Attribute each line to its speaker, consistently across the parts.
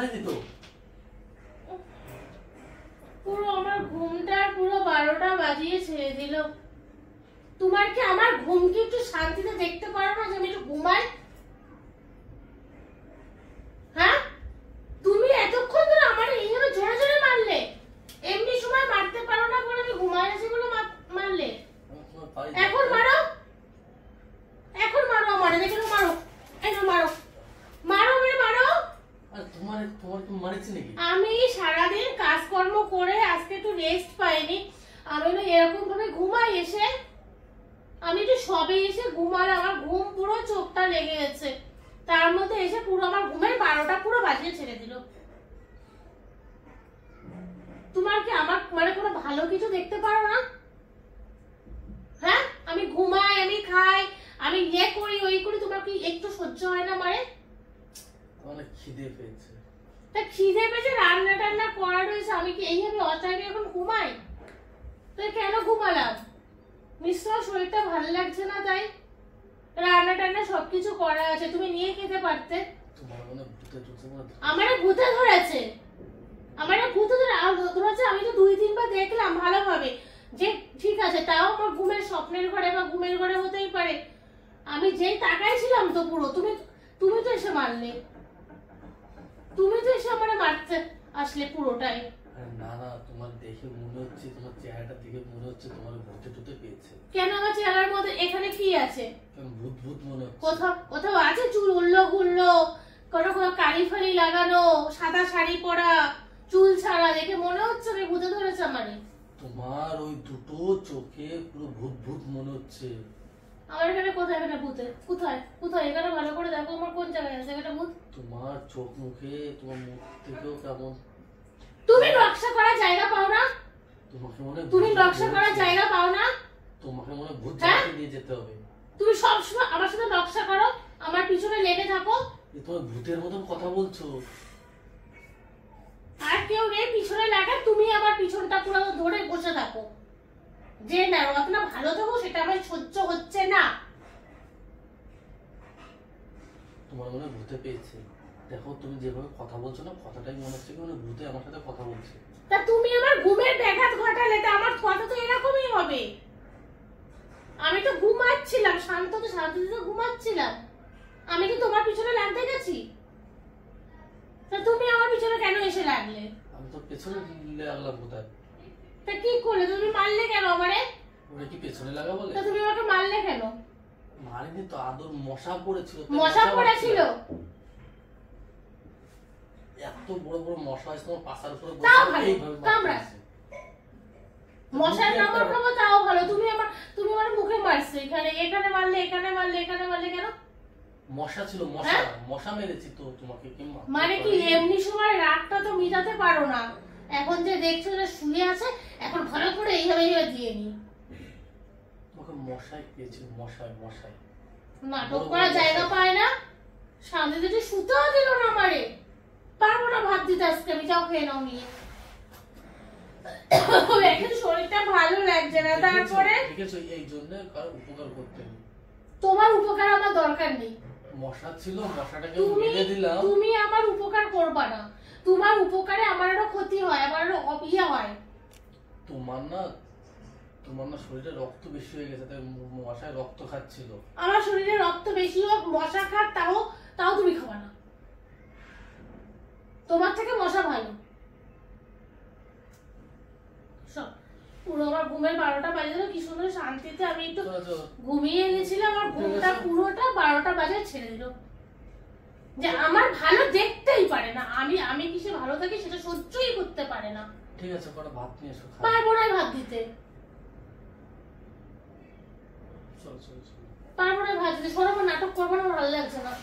Speaker 1: মারিনি তো।
Speaker 2: পুরো আমার ঘুমটা পুরো 12টা বাজিয়ে ছেড়ে দিল। তোমার কি আমার ঘুম কি একটু শান্তিতে দেখতে পারো না যে আমি একটু ঘুমাই? হ্যাঁ, তুমি এতক্ষণ ধরে আমার এইভাবে জোরে জোরে মারলে, এমনি সময় মারতে পারো না বলে আমি ঘুমাই আছি বলে মারলে। এখন মারো, এখন মারো আমারে, দেখে মারো, এই মারো মারো মেরে মারো।
Speaker 1: তোমার কি মারিছি নাকি?
Speaker 2: আমি সারাদিন কাজকর্ম করে আজকে একটু রেস্ট পাইনি। আমি না এরকম ভাবে ঘুমাই এসে, আমি একটু সবে এসে ঘুমালে আমার ঘুম পুরো চোখটা লেগে গেছে, তার মধ্যে এসে পুরো আমার ঘুমের 12টা পুরো বাজিয়ে ছেড়ে দিল। তোমার কি আমার মানে কোনো ভালো কিছু দেখতে পারো না? হ্যাঁ, আমি ঘুমাই, আমি খাই, আমি ইয়ে করি ওই করি, তোমার কি একটু সহ্য হয় না? মানে
Speaker 1: অনেক খিদে পেয়েছে।
Speaker 2: তা খিদে পেয়েছে, রান্না টান্না করা রয়েছে, আমি কি এইভাবে অটাইমে এখন ঘুমাই? তো কেন ঘুমালাম? নিশ্চয় শরীরটা ভালো লাগছে না তাই। রান্না টান্না সবকিছু করা আছে, তুমি নিয়ে খেতে পারতে।
Speaker 1: তোমার মনে ভূতে ধরেছে?
Speaker 2: আমারে ভূতে ধরেছে, আমারে ভূতে ধরেছে। আমি তো 2-3 বার দেখলাম ভালোভাবে যে ঠিক আছে, তাও আমার ঘুমের স্বপ্নের ঘরে বা ঘুমের ঘরে হতেই পারে। আমি যেই তাকাইছিলাম তো পুরো, তুমি তো এসে মারলে, তুমি তো এসে আমারে মারতে আসলে পুরোটাই।
Speaker 1: না না, তোমার দেখে মনে হচ্ছে, তোমার চেহারাটা দেখে মনে হচ্ছে তোমার ভূতে টুতে পেয়েছে।
Speaker 2: কেন আমার চেহারার মধ্যে এখানে কি আছে?
Speaker 1: ভূত ভূত মনে হচ্ছে।
Speaker 2: কোথাও আছে চুল উল্লো গুল্লো, কোথাও কালি ফালি লাগানো, সাদা শাড়ি পরা, চুল ছাড়া, দেখে মনে হচ্ছে আমি ভূতে ধরেছে আমারে।
Speaker 1: তোমার ওই দুটো চোখে পুরো ভূত ভূত মনে হচ্ছে।
Speaker 2: আমার এখানে কোথায়? এখানে ভূতে কোথায়? কোথায়? এখানে ভালো করে দেখো আমার কোন জায়গায় আছে এখানে ভূত।
Speaker 1: তোমার চোখ মুখে, তোমার মুখ থেকেও কেমন।
Speaker 2: তুমি নকশা করার জায়গা পাও না?
Speaker 1: তোমাকে মনে
Speaker 2: তুমি নকশা করার জায়গা পাও না?
Speaker 1: তোমাকে মনে ভূত জায়গাতে নিয়ে যেতে হবে।
Speaker 2: তুমি সবসময় আমার সাথে নকশা করো, আমার পিছনে লেগে থাকো।
Speaker 1: তোমার ভূতের মতন কথা বলছো।
Speaker 2: আর কেউ নেই পিছনে লাগা, তুমি আমার পিছনটা পুরো ধরে বসে থাকো যে না অত না ভালো থাকো, সেটা আমার সহ্য হচ্ছে না।
Speaker 1: তোমার মনে ভূতে পেয়েছে। দেখো তুমি যেভাবে কথা বলছো না, কথাটাই মনে হচ্ছে মানে ভূতে আমার সাথে কথা বলছে।
Speaker 2: তা তুমি আমার ঘুমের ব্যাঘাত ঘটালে, তা আমার কথা তো এরকমই হবে। আমি তো ঘুমাচ্ছিলাম, শান্তিতে ঘুমাচ্ছিলাম, আমি কি তোমার পিছনে লাগতে গেছি? তা তুমি আমার পিছনে কেন এসে লাগলে?
Speaker 1: আমি তো পেছনে লাগলাম কোথায়?
Speaker 2: তা কি করলে? তুমি মারলে কেন আমারে?
Speaker 1: ওটা কি পেছনে লাগা বলে?
Speaker 2: তা তুমি আমাকে মারলে কেন?
Speaker 1: মারিনি তো, আদর মশা পড়েছিল।
Speaker 2: মশা পড়েছিল?
Speaker 1: এত বড় বড় মশা আছে তোমার পাছার উপরে বসে
Speaker 2: এইভাবে কামড়াছে। মশার কামড় খাবো তাও ভালো, তুমি আমার মুখে মারছো। এখানে মারলে, এখানে মারলে, এখানে মারলে কেন?
Speaker 1: মশা ছিল, মশা মশা মেরেছি তো তোমাকে। কি
Speaker 2: মানে কি এমনি সময় রাগটা তো মিটাতে পারো না? এখন যে দেখছো যে শুয়ে আছে, এখন ভালো করে এইভাবে দিয়ে নি।
Speaker 1: তোমাকে মশাই পেয়েছিল, মশাই।
Speaker 2: নাটক করার জায়গা পায় না, সামনে দিকে শুতেও দিল না আমারে। পারবো না ভাত দিতে আজকে, আমি যাও খেয়ে নাও নিয়ে। এখন শরীরটা ভালো লাগছে না, তারপরে
Speaker 1: এই জন্য কারো উপকার করতে নেই।
Speaker 2: তোমার উপকার আমার দরকার নেই।
Speaker 1: মশা ছিল, মশাটাকে মেরে দিলাম।
Speaker 2: তুমি আমার উপকার করবা না, তোমার উপকারে আমার আরো ক্ষতি হয়, আমার আরো অবিয়া হয়।
Speaker 1: তোমার না শরীরে রক্ত বেশি হয়ে গেছে, তাই মশায় রক্ত খাচ্ছিল।
Speaker 2: আমার শরীরে রক্ত বেশি হোক, মশা খাক, তাও তুমি খাবা না। তোমার থেকে মশা ভালো। পুরো আমার ঘুমের 12টা বাজে গেল, কি সুন্দর শান্তিতে আমি একটু ঘুমিয়ে গেছিলাম, আমার ঘুমটা পুরোটা 12টা বাজে ছেড়ে দিল। যে আমার ভালো দেখতেই পারে না, আমি কিসে ভালো থাকি সেটা সহ্যই করতে পারে না।
Speaker 1: ঠিক আছে, কটা ভাত নিয়ে এসো।
Speaker 2: পারবো না ভাত দিতে, পারবো না ভাত দিতে। শোনো, আমার নাটক করবো না, ভালো লাগছে না।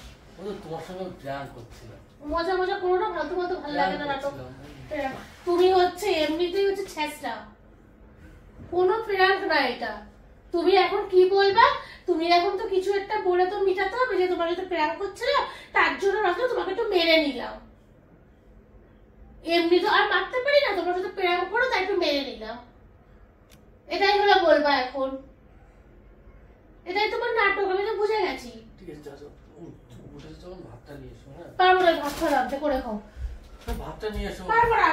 Speaker 1: তোমার সঙ্গে প্ল্যান করছিলাম,
Speaker 2: মজা কোনোটা ফালতু ভালো লাগে না নাটক। তুমি হচ্ছে এমনিতেই হচ্ছে ছেঁচড়া, কোনো প্র্যাঙ্ক না এটা। তুমি এখন কি বলবা? তুমি এখন তো কিছু একটা বলে তো মিটাতে হবে যে তোমার তো প্র্যাঙ্ক করছে না, তার জন্য রাখলে তোমাকে একটু মেরে নিলাম। এমনি তো আর মারতে পারি না, তোমার সাথে প্র্যাঙ্ক করো তাই একটু মেরে নিলাম, এটাই হলো বলবা এখন। এটাই তোমার নাটক, আমি তো বুঝে গেছি।
Speaker 1: ঠিক আছে, যখন ভাতটা নিয়ে এসো। হ্যাঁ,
Speaker 2: পারবো না, ভাত খাওয়া রাখতে করে খাও।
Speaker 1: ভাতটা নিয়ে এসো।
Speaker 2: পারবো না।